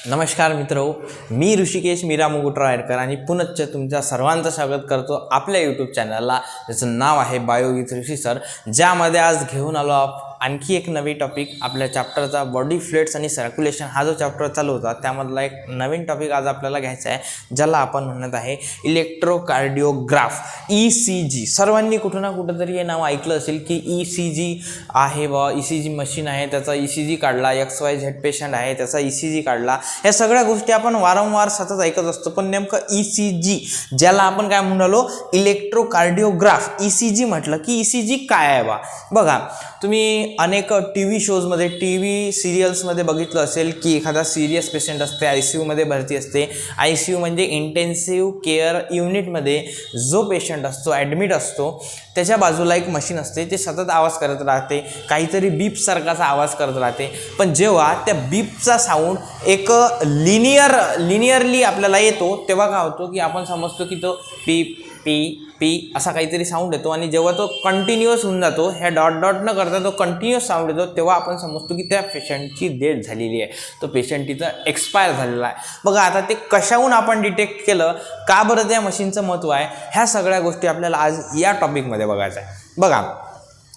नमस्कार मित्रो, मी ऋषिकेश मीरा मुकुटरायकर आणि पुनश्च तुमच्या सर्वांचं स्वागत करतो आपल्या यूट्यूब चॅनलला, ज्याचं नाव आहे बायो विथ ऋषी सर, ज्यामध्ये आज घेऊन आलो आणखी एक नवी टॉपिक. आपल्या चॅप्टरचा बॉडी फ्लुइड्स आणि सर्क्युलेशन हा जो चॅप्टर चालू होता त्यामधला एक नवीन टॉपिक आज आपल्याला घ्यायचा आहे, ज्याला आपण म्हणत आहे इलेक्ट्रोकार्डिओग्राफ, ECG. सर्वांनी कुठं ना कुठं तरी हे नाव ऐकलं असेल की ECG आहे बा, ECG मशीन आहे, त्याचा ECG काढला, XYZ पेशंट आहे त्याचा ECG काढला. या सगळ्या गोष्टी आपण वारंवार सतत ऐकत असतो, पण नेमकं ECG ज्याला आपण काय म्हणालो इलेक्ट्रोकार्डिओग्राफ, ECG म्हटलं की ECG काय आहे बा. बघा, तुम्ही अनेक TV शोजमध्ये, TV सिरियल्समध्ये बघितलं असेल की एखादा सिरियस पेशंट असते, ICU मध्ये भरती असते. ICU म्हणजे इंटेन्सिव्ह केअर युनिटमध्ये जो पेशंट असतो, ॲडमिट असतो, त्याच्या बाजूला एक मशीन असते, ते सतत आवाज करत राहते, काहीतरी बीपसारखाचा आवाज करत राहते. पण जेव्हा त्या बीपचा साऊंड एक लिनियरली आपल्याला येतो, तेव्हा काय होतो की आपण समजतो की तो पी पी पी असा काहीतरी साऊंड येतो. आणि जेव्हा तो कंटिन्युअस होऊन जातो, ह्या डॉट डॉट न करता तो कंटिन्युअस साऊंड येतो, तेव्हा आपण समजतो की त्या पेशंटची डेथ झालेली आहे, तो पेशंट तिथं एक्सपायर झालेला आहे. बघा, आता ते कशाहून आपण डिटेक्ट केलं, का बरं त्या मशीनचं महत्त्व आहे, ह्या सगळ्या गोष्टी आपल्याला आज या टॉपिकमध्ये बघायचं आहे. बघा,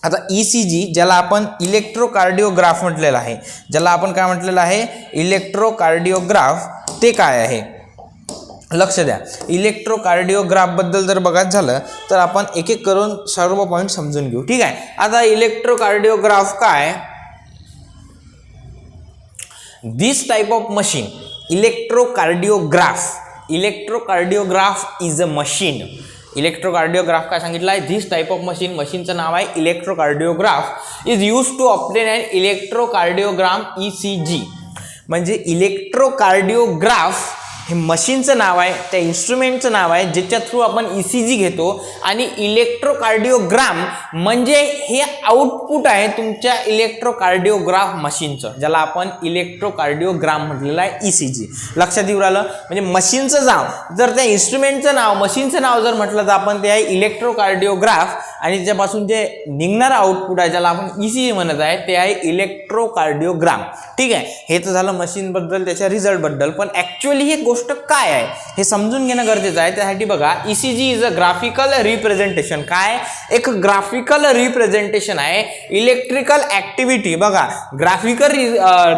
आता ECG ज्याला आपण इलेक्ट्रोकार्डिओग्राफ म्हटलेलं आहे, ज्याला आपण काय म्हटलेलं आहे इलेक्ट्रोकार्डिओग्राफ, ते काय आहे लक्ष द्या. इलेक्ट्रोकार्डिओग्राफबद्दल जर बघायचं झालं तर आपण एक एक करून सर्व पॉईंट समजून घेऊ. ठीक आहे. आता इलेक्ट्रोकार्डिओग्राफ काय, this type of machine electrocardiograph is a machine. Electrocardiograph काय सांगितलं आहे, दिस टाइप ऑफ मशीन, मशीनचं नाव आहे electrocardiograph, is use to obtain an electrocardiogram ECG. म्हणजे इलेक्ट्रोकार्डिओग्राफ हे मशीनचं नाव आहे, त्या इन्स्ट्रुमेंटचं नाव आहे, ज्याच्या थ्रू आपण ECG घेतो. आणि इलेक्ट्रोकार्डिओग्राम म्हणजे हे आउटपुट आहे तुमच्या इलेक्ट्रोकार्डिओग्राफ मशीनचं, ज्याला आपण इलेक्ट्रोकार्डिओग्राम म्हटलेलं आहे ECG. लक्षात येऊ राहिलं. म्हणजे मशीनचं नाव, जर त्या इन्स्ट्रुमेंटचं नाव, मशीनचं नाव जर म्हटलं तर आपण ते आहे इलेक्ट्रोकार्डिओग्राफ, आणि त्याच्यापासून जे निघणारं आउटपुट आहे ज्याला आपण ECG म्हणत आहे ते आहे इलेक्ट्रोकार्डिओग्राम. ठीक आहे. हे तर झालं मशीनबद्दल, त्याच्या रिझल्टबद्दल. पण ॲक्च्युअली ही गोष्ट काय आहे हे समजून घेणं गरजेचं आहे. त्यासाठी बघा, ECG is a graphical representation. काय, एक ग्राफिकल रिप्रेझेंटेशन आहे इलेक्ट्रिकल ॲक्टिव्हिटी. बघा, graphical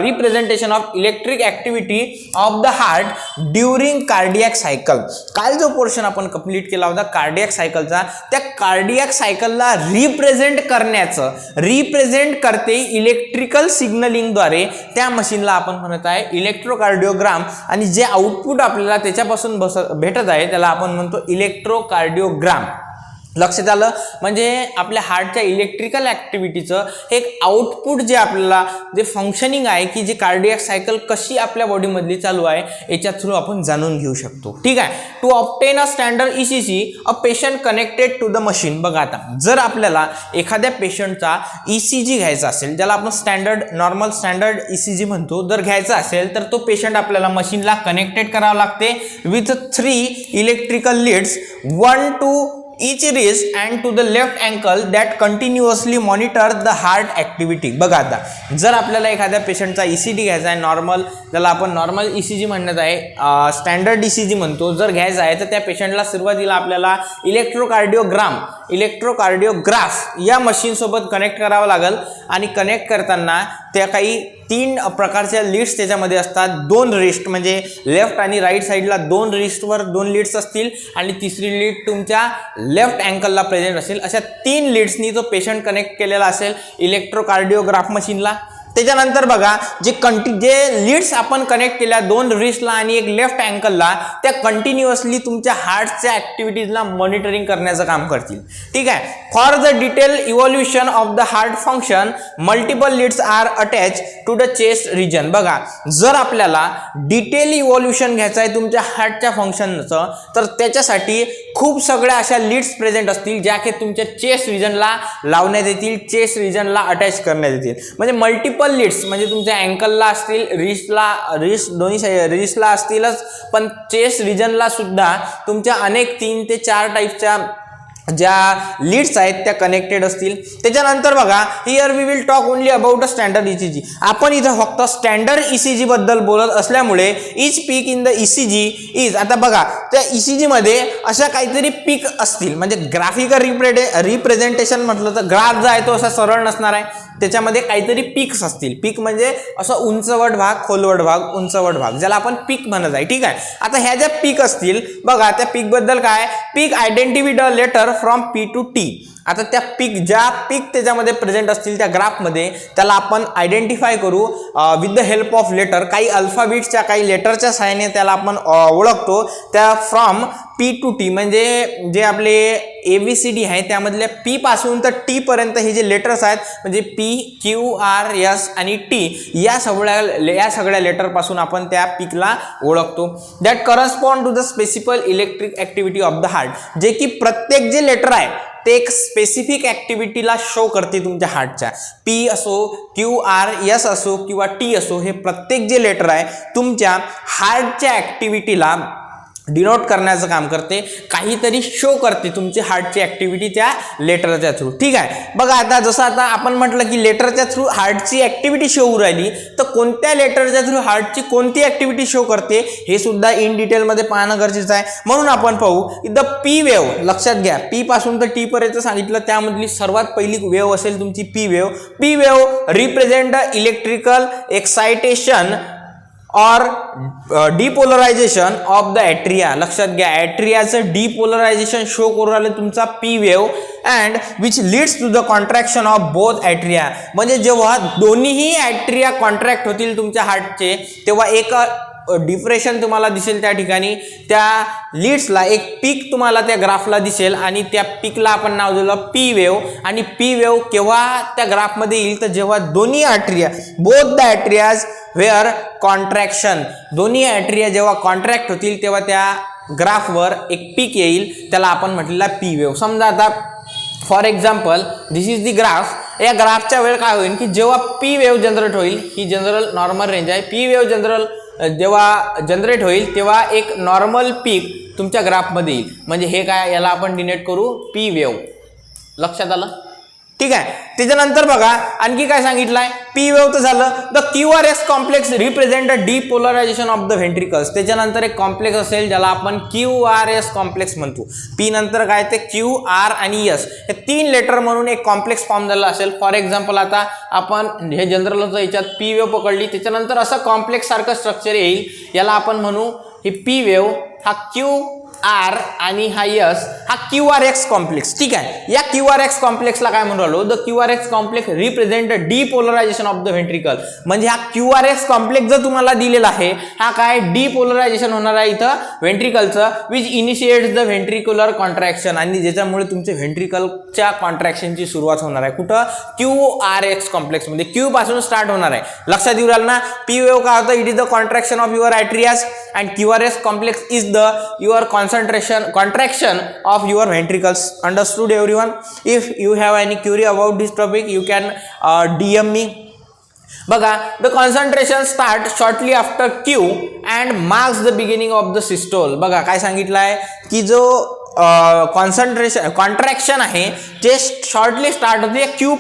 representation of electric activity of the heart during cardiac cycle. काल जो पोर्शन आपण कंप्लीट केला होता कार्डियक सायकलचा, त्या कार्डियक सायकलला रिप्रेझेंट करते इलेक्ट्रिकल सिग्नलिंगद्वारे. त्या मशीनला आपण म्हणत आहे इलेक्ट्रोकार्डिओग्राम. आणि जे आउटपुट आपल्याला त्याच्यापासून भेटत आहे त्याला आपण म्हणतो इलेक्ट्रोकार्डिओग्राम. लक्षात आलं. म्हणजे आपल्या हार्टच्या इलेक्ट्रिकल ॲक्टिव्हिटीचं एक आउटपुट जे आपल्याला जे फंक्शनिंग आहे की जे कार्डियक सायकल कशी आपल्या बॉडीमधली चालू आहे याच्या थ्रू आपण जाणून घेऊ शकतो. ठीक आहे. To obtain a standard ECG a patient connected to the machine. बघा, आता जर आपल्याला एखाद्या पेशंटचा ECG घ्यायचा असेल, ज्याला आपण नॉर्मल स्टँडर्ड ECG म्हणतो, जर घ्यायचा असेल तर तो पेशंट आपल्याला मशीनला कनेक्टेड करावं लागते with 3 electrical leads, 1 to each wrist and to the left ankle that continuously monitor the heart activity. बघा, आता जर आपल्याला एखाद्या पेशंटचा ECG घ्यायचा आहे, नॉर्मल, ज्याला आपण नॉर्मल ECG म्हणत आहे, स्टँडर्ड ECG म्हणतो, जर घ्यायचा आहे तर त्या पेशंटला सुरुवातीला आपल्याला इलेक्ट्रोकार्डिओग्राफ या मशीनसोबत कनेक्ट करावं लागेल. आणि कनेक्ट करताना त्या काही 3 प्रकारच्या लीड्स त्याच्यामध्ये असतात. 2 रिस्ट, म्हणजे लेफ्ट आणि राईट साईडला 2 रिस्टवर 2 लीड्स असतील, आणि तिसरी लीड तुमच्या लेफ्ट अँकलला प्रेझेंट असेल. अशा 3 लीड्सनी तो पेशंट कनेक्ट केलेला असेल इलेक्ट्रोकार्डिओग्राफ मशीनला. त्याच्यानंतर बघा, जे लीड्स आपण कनेक्ट केल्या 2 रिस्टला आणि एक लेफ्ट अँकलला, त्या कंटिन्युअसली तुमच्या हार्टच्या ॲक्टिव्हिटीजला मॉनिटरिंग करण्याचं काम करतील. ठीक आहे. For the detail evolution of the heart function multiple leads are attach to the chest region. बघा, जर आपल्याला डिटेल इव्हॉल्युशन घ्यायचं आहे तुमच्या हार्टच्या फंक्शनचं, तर त्याच्यासाठी खूप सगळ्या अशा लीड्स प्रेझेंट असतील ज्या की तुमच्या चेस्ट रिजनला लावण्यात येतील, चेस्ट रिजनला अटॅच करण्यात येतील. म्हणजे मल्टिपल लीड्स म्हणजे तुमच्या अँकलला असतील, रिस्ट दोन्ही रिस्टला असतीलच, पण चेस्ट रिजनला सुद्धा तुमच्या अनेक 3 ते 4 टाईपच्या ज्या लीड्स आहेत त्या कनेक्टेड असतील. त्याच्यानंतर बघा here we will talk only about a standard ECG. आपण इथं फक्त स्टँडर्ड ईसीजी बद्दल बोलत असल्यामुळे each peak in the ECG is, आता बघा त्या ईसीजी मध्ये अशा काहीतरी पीक असतील, म्हणजे ग्राफिकल रिप्रेझेंटेशन म्हटलं तर ग्राफ जो आहे तो असा सरळ नसणार आहे, त्याच्यामध्ये काहीतरी पीक्स असतील. पीक म्हणजे असं उंचवट भाग, खोलवट भाग, उंचवट भाग, ज्याला आपण पीक म्हणत आहे. ठीक आहे. आता ह्या ज्या पीक असतील बघा, त्या पीक बद्दल काय, peak identify the letter from P to T. आता त्या ज्या पीक त्याच्यामध्ये प्रेझेंट असतील त्या ग्राफमध्ये, त्याला आपण आयडेंटिफाय करू with the help of letter. काही अल्फाबेट्सच्या, काही लेटरच्या सहाय्याने त्याला आपण ओळखतो. त्या फ्रॉम पी टू टी म्हणजे जे आपले ABCD आहे त्यामधल्या पी पासून तर टी पर्यंत हे जे लेटर्स आहेत, म्हणजे पी, क्यू, आर, एस आणि टी, या सगळ्या लेटर पासून आपण त्या पीकला ओळखतो. That correspond to the specific electric activity of the heart, जे की प्रत्येक जे लेटर आहे ते एक स्पेसिफिक ऍक्टिव्हिटीला शो करते तुमच्या हार्टच्या. पी असो, क्यू, आर, एस असो किंवा टी असो, हे प्रत्येक जे लेटर आहे तुमच्या हार्टच्या ऍक्टिव्हिटीला डिनोट करण्याचं काम करते, काहीतरी शो करते तुमची हार्टची ऍक्टिव्हिटी त्या लेटरच्या थ्रू. ठीक आहे. बघा आता जसं आता आपण म्हटलं की लेटरच्या थ्रू हार्टची ऍक्टिव्हिटी शो होऊ राहिली, तर कोणत्या लेटरच्या थ्रू हार्टची कोणती ऍक्टिव्हिटी शो करते हे सुद्धा इन डिटेलमध्ये पाहणं गरजेचं आहे. म्हणून आपण पाहू द पी वेव्ह. लक्षात घ्या, पी पासून तर टी पर्यंत सांगितलं, त्यामधली सर्वात पहिली वेव्ह असेल तुमची P wave. P wave represent the electrical excitation और डिपोलरायझेशन ऑफ द ॲट्रिया. लक्षात घ्या, ॲट्रियाचं डिपोलरायझेशन शो करून राहिलं तुमचा P wave, and which leads to the contraction of both atria. म्हणजे जेव्हा दोन्हीही ॲट्रिया कॉन्ट्रॅक्ट होतील तुमच्या हार्टचे, तेव्हा एक डिप्रेशन तुम्हाला दिसेल त्या ठिकाणी, त्या लीड्सला एक पीक तुम्हाला त्या ग्राफला दिसेल, आणि त्या पीकला आपण नाव दिलं पी वेव्ह. आणि पी वेव्ह केव्हा त्या ग्राफमध्ये येईल, तर जेव्हा दोन्ही ॲट्रिया, बोथ द ॲट्रियाज वेअर कॉन्ट्रॅक्शन, दोन्ही ॲट्रिया जेव्हा कॉन्ट्रॅक्ट होतील तेव्हा त्या ग्राफवर एक पीक येईल, त्याला आपण म्हटलेला पी वेव्ह. समजा आता for example this is the graph. या ग्राफच्या वेळ काय होईल की जेव्हा पी वेव्ह जनरेट होईल, ही जनरल नॉर्मल रेंज आहे, पी वेव्ह जेव्हा जनरेट होईल तेव्हा एक नॉर्मल पीक तुमच्या ग्राफमध्ये येईल. म्हणजे हे काय, याला आपण डिनोट करू पी वेव्ह. लक्षात आलं? ठीक आहे. त्याच्यानंतर बघा आणखी काय सांगितलंय, पी वेव्ह तर झालं. The QRS complex represent the depolarization of the ventricles. त्याच्यानंतर एक कॉम्प्लेक्स असेल ज्याला आपण QRS कॉम्प्लेक्स म्हणतो. पी नंतर काय ते क्यू, आर आणि एस, हे 3 लेटर म्हणून एक कॉम्प्लेक्स फॉर्म झाला असेल. फॉर एक्झाम्पल आता आपण हे जनरल याच्यात पी वेव्ह पकडली, त्याच्यानंतर असं कॉम्प्लेक्स सारखं स्ट्रक्चर येईल, याला आपण म्हणू ही पी वेव्ह, हा क्यू आर आणि हा एस, हा QRX कॉम्प्लेक्स. ठीक आहे. या QRX कॉम्प्लेक्सला काय म्हणून राहिलो, the QRX complex represent the depolarization of the ventricle. म्हणजे हा QRX कॉम्प्लेक्स जर तुम्हाला दिलेला आहे, हा काय डिपोलरायझेशन होणार आहे इथं व्हेंट्रिकलचं, which initiates the ventricular contraction, आणि ज्याच्यामुळे तुमच्या व्हेंट्रिकलच्या कॉन्ट्रॅक्शनची सुरुवात होणार आहे. कुठं, QRX कॉम्प्लेक्स मध्ये, क्यू पासून स्टार्ट होणार आहे. लक्षात येऊ राहिलं ना. पी वेव्ह काय होतं, it is the contraction of your atrias, and QRS complex is the your contraction of your ventricles. Understood everyone? If you have any query about this topic, you can DM me. बघा, the concentration start shortly after Q and marks the beginning of the systole. बघा काय सांगितलंय की जो contraction आहे ते shortly start होते Q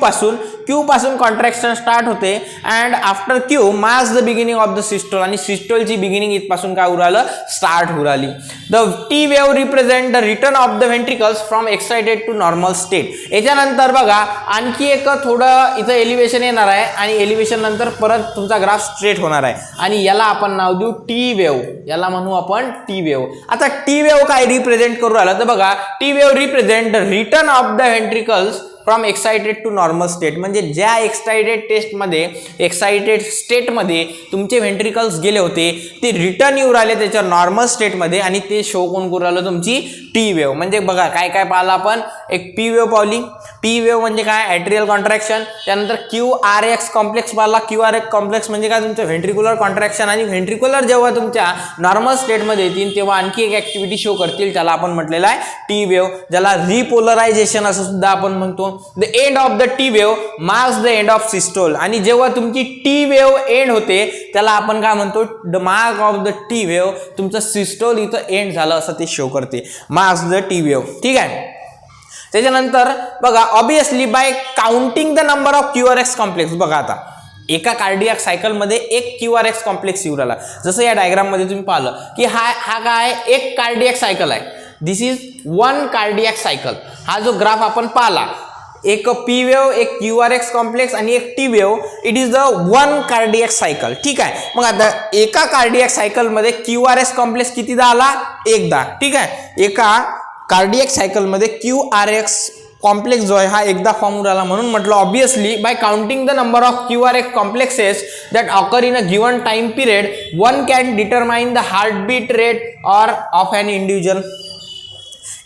पासून कॉन्ट्रॅक्शन स्टार्ट होते, and after Q marks the beginning of the systole, आणि सिस्टोलची बिगिनिंग इथपासून काय होऊ राहिलं, स्टार्ट होऊ राहिली. The T wave represent the return of the ventricles from excited to normal state. याच्यानंतर बघा आणखी एक थोडं इथं एलिव्हेशन येणार आहे, आणि एलिव्हेशन नंतर परत तुमचा ग्राफ स्ट्रेट होणार आहे, आणि याला आपण नाव देऊ टी वेव्ह. याला म्हणू आपण टी वेव्ह. आता टी वेव्ह काय रिप्रेझेंट करू राहिला, तर बघा T wave represent the return of the ventricles from excited to normal state. म्हणजे ज्या एक्साइटेड स्टेटमध्ये तुमचे व्हेंट्रिकल्स गेले होते ते रिटर्न येऊ राहिले त्याच्या नॉर्मल स्टेटमध्ये, आणि ते शो कोण करू राहिलं, तुमची टी वेव्ह. म्हणजे बघा काय काय पाहिलं आपण, एक पी वेव्ह पावली. पी वेव्ह म्हणजे काय, ॲट्रियल कॉन्ट्रॅक्शन. त्यानंतर QRX कॉम्प्लेक्स पाहिला. QRX कॉम्प्लेक्स म्हणजे काय, तुमचं व्हेंट्रिक्युलर कॉन्ट्रॅक्शन, आणि व्हेंट्रिक्युलर जेव्हा तुमच्या नॉर्मल स्टेटमध्ये येतील तेव्हा आणखी एक ऍक्टिव्हिटी शो करतील, त्याला आपण म्हटलेलं आहे टी वेव्ह, ज्याला रिपोलरायझेशन असं सुद्धा आपण म्हणतो. The end of the T wave marks the end of systole, आणि जेव्हा तुमची टी वेव्ह एंड होते त्याला आपण काय म्हणतो, the mark of the T wave, तुमचं सिस्टोल इथं एंड झालं असं ते शो करते, मार्क्स द टी वेव्ह. ठीक आहे. त्याच्यानंतर बघा obviously bye counting the number of QRX complex. बघा आता एका कार्डियाक सायकलमध्ये एक QRX कॉम्प्लेक्स येऊ राहिला. जसं या डायग्राममध्ये तुम्ही पाहिलं की हा काय एक कार्डियाक सायकल आहे. This is one cardiac cycle. हा जो ग्राफ आपण पाहिला, एक P वेव, एक QRX कॉम्प्लेक्स आणि एक T wave, it is the one cardiac cycle. ठीक आहे. मग आता एका कार्डियाक सायकलमध्ये QRX कॉम्प्लेक्स कितीदा आला? एकदा. ठीक आहे. एका कार्डियाक सायकलमध्ये QRX कॉम्प्लेक्स जो आहे हा एकदा फॉर्म झाला. म्हणून म्हटलं obviously bye counting the number of QRX complexes that occur in a given time period one can determine the heartbeat rate और ऑफ एन इंडिव्हिज्युअल.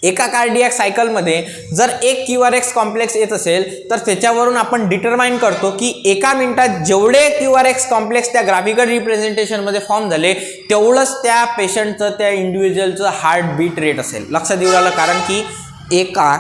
एका कार्डियाक सायकलमध्ये जर एक QRX कॉम्प्लेक्स येत असेल तर त्याच्यावरून आपण डिटरमाइन करतो की एका मिनिटात जेवढे QRX कॉम्प्लेक्स त्या ग्राफिकल रिप्रेझेंटेशनमध्ये फॉर्म झाले तेवढंच त्या पेशंटचं, त्या इंडिव्हिज्युअलचं हार्टबीट रेट असेल. लक्षात येऊ राहिलं, कारण की एका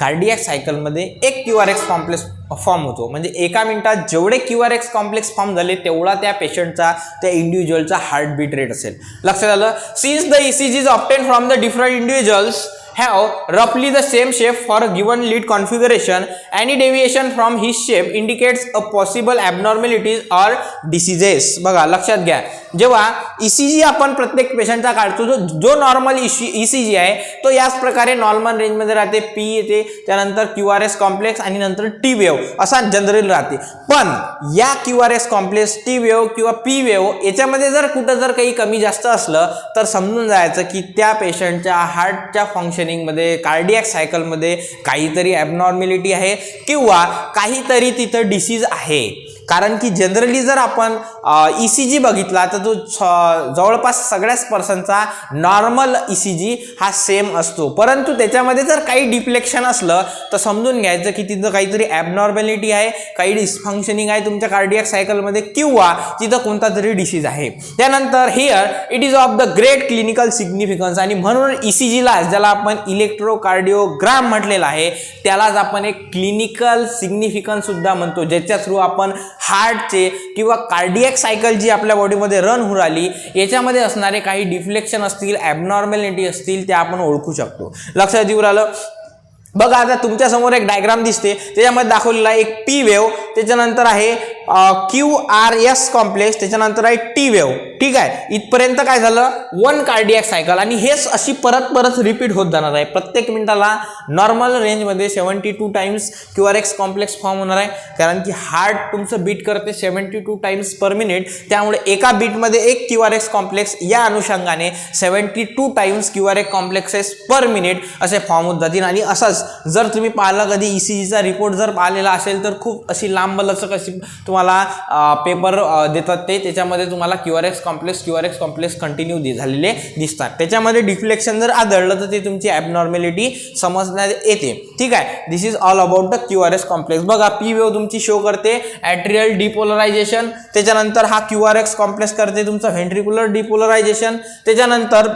कार्डियाक सायकलमध्ये एक QRX कॉम्प्लेक्स फॉर्म होतो. म्हणजे एका मिनिटात जेवढे QRX कॉम्प्लेक्स फॉर्म झाले तेवढा त्या पेशंटचा, त्या इंडिव्हिज्युअलचा हार्टबीट रेट असेल. लक्षात आलं. Since the ECGs obtain from the different individuals have roughly the same shape for a given lead configuration, any deviation from his shape indicates a possible abnormalities or diseases. बघा लक्षात घ्या, जेव्हा ECG आपण प्रत्येक पेशंटचा काढतो, जो नॉर्मल ECG आहे तो याच प्रकारे नॉर्मल रेंजमध्ये राहते. P येते, त्यानंतर QRS कॉम्प्लेक्स आणि नंतर T वेव असा जनरल राहते. पण या QRS कॉम्प्लेक्स, T वेव किंवा P वेव याच्यामध्ये जर कुठं जर काही कमी जास्त असलं तर समजून जायचं की त्या पेशंटच्या हार्टच्या फंक्शन मध्ये, कार्डियाक सायकलमध्ये काहीतरी ॲबनॉर्मॅलिटी आहे किंवा काहीतरी तिथं डिसीज आहे. कारण की जनरली जर आपण ECG बघितला तर तो जवळपास सगळ्याच पर्सनचा नॉर्मल ECG हा सेम असतो. परंतु त्याच्यामध्ये जर काही डिफ्लेक्शन असलं तर समजून घ्यायचं की तिथं काहीतरी ॲबनॉर्मॅलिटी आहे, काही डिस्फंक्शनिंग आहे तुमच्या कार्डियाक सायकलमध्ये किंवा तिथं कोणता तरी डिसीज आहे. त्यानंतर here it is of the great clinical significance, आणि म्हणून ECGला ज्याला आपण इलेक्ट्रोकार्डिओग्राम म्हटलेला आहे त्यालाच आपण एक क्लिनिकल सिग्निफिकन्स सुद्धा म्हणतो, ज्याच्या थ्रू आपण हार्टचे किंवा कार्डियाक सायकल जी आपल्या बॉडीमध्ये रन होऊ राहिली याच्यामध्ये असणारे काही डिफ्लेक्शन असतील, ॲबनॉर्मॅलिटी असतील, त्या आपण ओळखू शकतो. लक्षात येऊ राहिलं. बघा आता तुमच्या समोर एक डायग्राम दिसते, त्याच्यामध्ये दाखवलेला आहे एक P वेव, त्याच्यानंतर आहे QRS कॉम्प्लेक्स, त्याच्यानंतर आहे T वेव. ठीक आहे. इथपर्यंत काय झालं? One cardiac cycle. आणि हेच अशी परत रिपीट होत जाणार आहे. प्रत्येक मिनिटाला नॉर्मल रेंजमध्ये 72 टाइम्स QRX कॉम्प्लेक्स फॉर्म होणार आहे, कारण की हार्ट तुमचं बीट करते 72 टाइम्स पर मिनिट. त्यामुळे एका बीटमध्ये एक QRX कॉम्प्लेक्स, या अनुषंगाने 72 times QRX complexes per minute असे फॉर्म होत जातील. आणि असंच जर तुम्ही पाहिलं कधी ECGचा रिपोर्ट जर पाहिलेला असेल तर खूप अशी लांब लचक अशी तुम्हाला पेपर देतात ते, त्याच्यामध्ये तुम्हाला QRX कॉम्प्लेक्स कंटिन्यू झालेले दिसतात. त्याच्यामध्ये डिफ्लेक्शन जर आढळलं तर ते तुमची ॲबनॉर्मॅलिटी समजण्यात येते. ठीक आहे. This is all about the QRX complex. बघा P वेव तुमची शो करते ॲट्रियल डिपोलरायझेशन, त्याच्यानंतर हा QRX कॉम्प्लेक्स करते तुमचं व्हेंट्रिक्युलर डिपोलरायझेशन, त्याच्यानंतर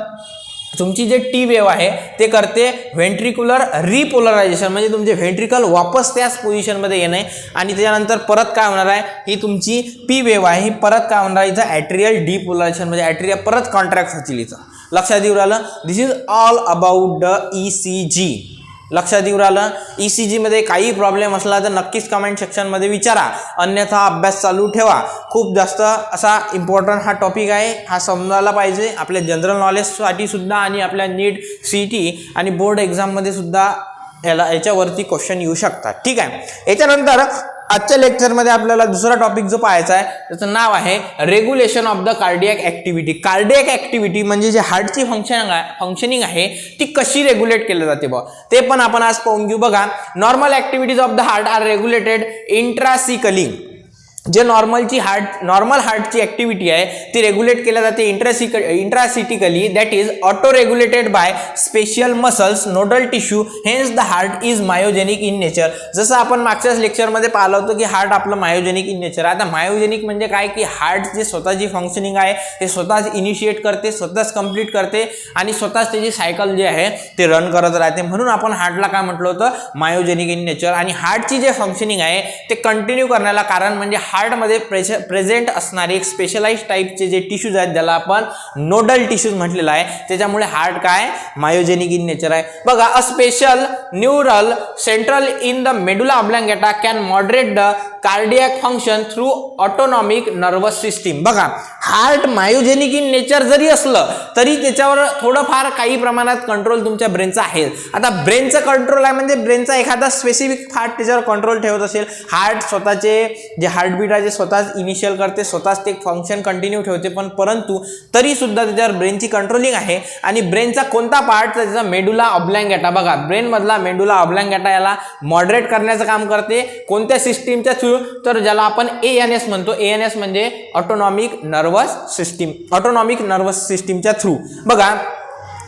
तुमची जे T वेव आहे ते करते व्हेंट्रिक्युलर रिपोलरायझेशन, म्हणजे तुमचे व्हेंट्रिकल वापस त्याच पोझिशनमध्ये येणे. आणि त्याच्यानंतर परत काय होणार आहे, ही तुमची P वेव आहे, ही परत काय होणार आहे, इथं ॲट्रियल डिपोलरायझेशन म्हणजे ॲट्रिया परत कॉन्ट्रॅक्ट होतील इथं. लक्षात येऊ राहिलं. This is all about the ECG. लक्षात येऊ राहिलं. ECG मध्ये काही प्रॉब्लेम असला तर नक्कीच कमेंट सेक्शनमध्ये विचारा, अन्यथा अभ्यास चालू ठेवा. खूप जास्त असा इम्पॉर्टंट हा टॉपिक आहे, हा समजायला पाहिजे आपल्या जनरल नॉलेजसाठी सुद्धा आणि आपल्या नीट CET आणि बोर्ड एक्झाममध्ये सुद्धा याच्यावरती क्वेश्चन येऊ शकतात. ठीक आहे. याच्यानंतर आजच्या लेक्चरमध्ये आपल्याला दुसरा टॉपिक जो पाहायचा आहे त्याचं नाव आहे regulation of the cardiac activity. Cardiac activity म्हणजे जे हार्टची फंक्शनिंग आहे ती कशी रेग्युलेट केली जाते बघ, ते पण आपण आज पाहून घेऊ. बघा, normal activities of the heart are regulated intrinsically. जे नॉर्मल हार्टची ॲक्टिव्हिटी आहे ती रेग्युलेट केल्या जाते intrinsically, that is auto regulated by special muscles, nodal tissue, hence the heart is myogenic in nature. जसं आपण मागच्याच लेक्चरमध्ये पाहिलं होतं की हार्ट आपलं मायोजेनिक इन नेचर. आता मायोजेनिक म्हणजे काय की हार्ट जे स्वतःची फंक्शनिंग आहे ते स्वतःच इनिशिएट करते, स्वतःच कंप्लीट करते आणि स्वतःच त्याची सायकल जे आहे ते रन करत राहते. म्हणून आपण हार्टला काय म्हटलं होतं, मायोजेनिक इन नेचर. आणि हार्टची जे फंक्शनिंग आहे ते कंटिन्यू करण्याला कारण म्हणजे हार्टमध्ये प्रेझेंट असणारे एक स्पेशलाइज टाईपचे जे टिश्यूज आहेत ज्याला आपण नोडल टिश्यूज म्हटलेलं आहे, त्याच्यामुळे हार्ट काय मायोजेनिक इन नेचर आहे. बघा, a special neural central in the medulla oblongata can moderate the cardiac function through autonomic nervous system. बघा, हार्ट मायोजेनिक इन नेचर जरी असलं तरी त्याच्यावर थोडंफार काही प्रमाणात कंट्रोल तुमच्या ब्रेनचा आहे. आता ब्रेनचं कंट्रोल आहे म्हणजे ब्रेनचा एखादा स्पेसिफिक पार्ट त्याच्यावर कंट्रोल ठेवत असेल. हार्ट स्वतःचे जे हार्टबीट आहे ते स्वतःच इनिशियल करते, स्वतःच ते फंक्शन कंटिन्यू ठेवते, पण परंतु तरी सुद्धा त्याच्यावर ब्रेनची कंट्रोलिंग आहे. आणि ब्रेनचा कोणता पार्ट, त्याचा मेडुला ऑब्लांगेटा. बघा, ब्रेन मधला मेडुला ऑब्लांगेटा याला मॉडरेट करण्याचं काम करते. कोणत्या सिस्टीमच्या थ्रू, तर ज्याला आपण ANS म्हणतो. ANS म्हणजे autonomic nervous system, autonomic nervous सिस्टीमच्या थ्रू. बघा,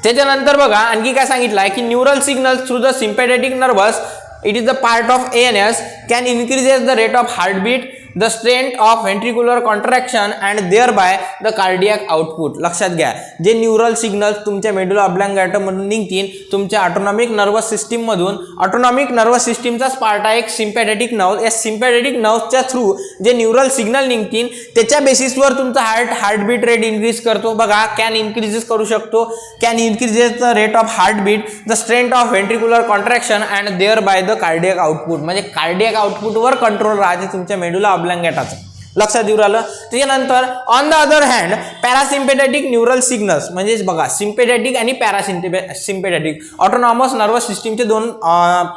त्याच्यानंतर बघा आणखी काय सांगितलं आहे की neural signal through the sympathetic nervous, it is the part of ANS, can increases the rate of heartbeat, the strength of ventricular contraction and thereby the cardiac output. लक्षात घ्या, जे न्यूरल सिग्नल तुमच्या मेडुला ऑब्लांगेटा मधून निघतील तुमच्या autonomic nervous system मधून. Autonomic nervous सिस्टीमचाच part आहे एक सिम्पॅथेटिक नर्व. या सिम्पॅथेटिक नर्वच्या थ्रू जे न्यूरल सिग्नल निघतील त्याच्या बेसिसवर तुमचा हार्टबीट रेट इन्क्रीज करतो. बघा, कॅन इन्क्रीजेस करू शकतो, can increases the rate of heartbeat, the strength of ventricular contraction and thereby the cardiac output. म्हणजे कार्डियक आउटपुटवर कंट्रोल राहते तुमच्या मेडुला ऑब्लांगेटाचं. लक्षात येऊ राहिलं. त्याच्यानंतर on the other hand parasympathetic neural signals, म्हणजेच बघा सिम्पॅथेटिक आणि पॅरासिम्पॅथेटिक ऑटोनॉमस नर्वस सिस्टीमचे दोन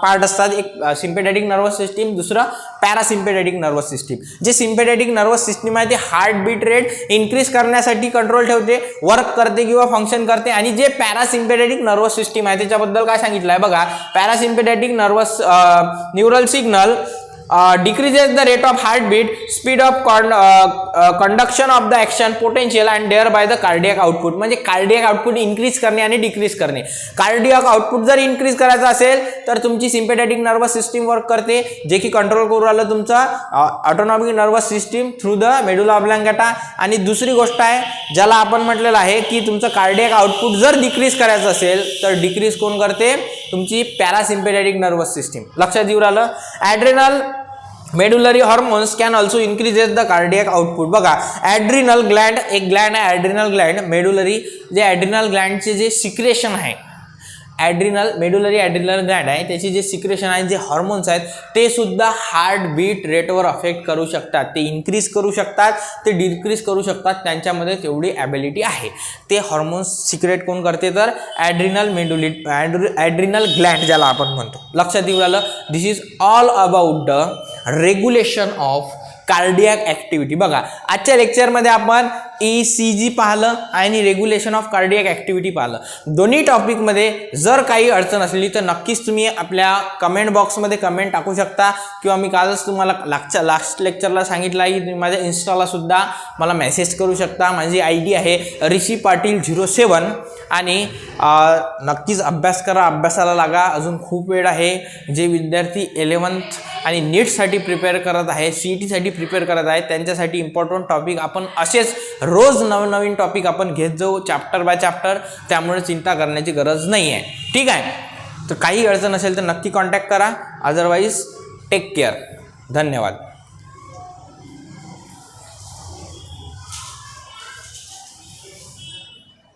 पार्ट असतात. एक सिम्पॅथेटिक नर्वस सिस्टीम, दुसरं पॅरासिम्पॅथेटिक नर्वस सिस्टीम. जे सिम्पॅथेटिक नर्वस सिस्टीम आहे ते हार्टबीट रेट इन्क्रीज करण्यासाठी कंट्रोल ठेवते, वर्क करते किंवा फंक्शन करते. आणि जे पॅरासिम्पॅथेटिक नर्वस सिस्टीम आहे त्याच्याबद्दल काय सांगितलं आहे बघा, parasympathetic nervous neural signal decreases the rate of heartbeat, speed of conduction of the action potential and thereby the cardiac output. म्हणजे कार्डियक आउटपुट इन्क्रीज करणे आणि डिक्रीज करणे. कार्डियक आउटपुट जर इन्क्रीज करायचं असेल तर तुमची सिम्पॅथेटिक नर्वस सिस्टीम वर्क करते, जे की कंट्रोल करू राहिलं तुमचा autonomic nervous system through the medulla oblongata. आणि दुसरी गोष्ट आहे ज्याला आपण म्हटलेलं आहे की तुमचं कार्डियक आउटपुट जर डिक्रीज करायचं असेल तर डिक्रीज कोण करते, तुमची पॅरासिम्पॅथेटिक नर्वस सिस्टीम. लक्षात येऊ राहिलं. Adrenal medullary hormones can also increases the cardiac output. बघा, ॲड्रिनल ग्लँड, एक ग्लँड आहे ॲड्रिनल ग्लँड. मेडुलरी जे ॲड्रिनल ग्लँडचे जे सिक्रेशन आहे, मेडुलरी ॲड्रिनल ग्लँड आहे, त्याची जे सिक्रेशन आहे, जे हॉर्मोन्स आहेत ते सुद्धा हार्टबीट रेटवर अफेक्ट करू शकतात. ते इन्क्रीज करू शकतात, ते डिक्रीज करू शकतात, त्यांच्यामध्ये तेवढी ॲबिलिटी आहे. ते हॉर्मोन्स सिक्रेट कोण करते, तर ॲड्रिनल ग्लँड ज्याला आपण म्हणतो. लक्षात येऊ राहिलं. This is all about the regulation of cardiac activity. बघा, आजच्या लेक्चरमध्ये आपण ECG पाहिलं आणि रेग्युलेशन ऑफ कार्डियक ॲक्टिव्हिटी पाहिलं. दोन्ही टॉपिकमध्ये जर काही अडचण असली तर नक्कीच तुम्ही आपल्या कमेंट बॉक्समध्ये कमेंट टाकू शकता, किंवा मी कालच तुम्हाला लास्ट लेक्चरला सांगितलं आहे की माझ्या इन्स्टाला सुद्धा मला मेसेज करू शकता. माझी ID आहे ऋषी पाटील 07. आणि नक्कीच अभ्यास करा, अभ्यासाला लागा, अजून खूप वेळ आहे. जे विद्यार्थी 11th आणि नीटसाठी प्रिपेअर करत आहे, CETसाठी प्रिपेअर करत आहे, त्यांच्यासाठी इम्पॉर्टंट टॉपिक आपण असेच रोज नवीन टॉपिक आपण घेत जाऊ, चॅप्टर बाय चॅप्टर. त्यामुळे चिंता करण्याची गरज नाही आहे. ठीक आहे. तर काही अडचण असेल तर नक्की कॉन्टॅक्ट करा. Otherwise take care. धन्यवाद.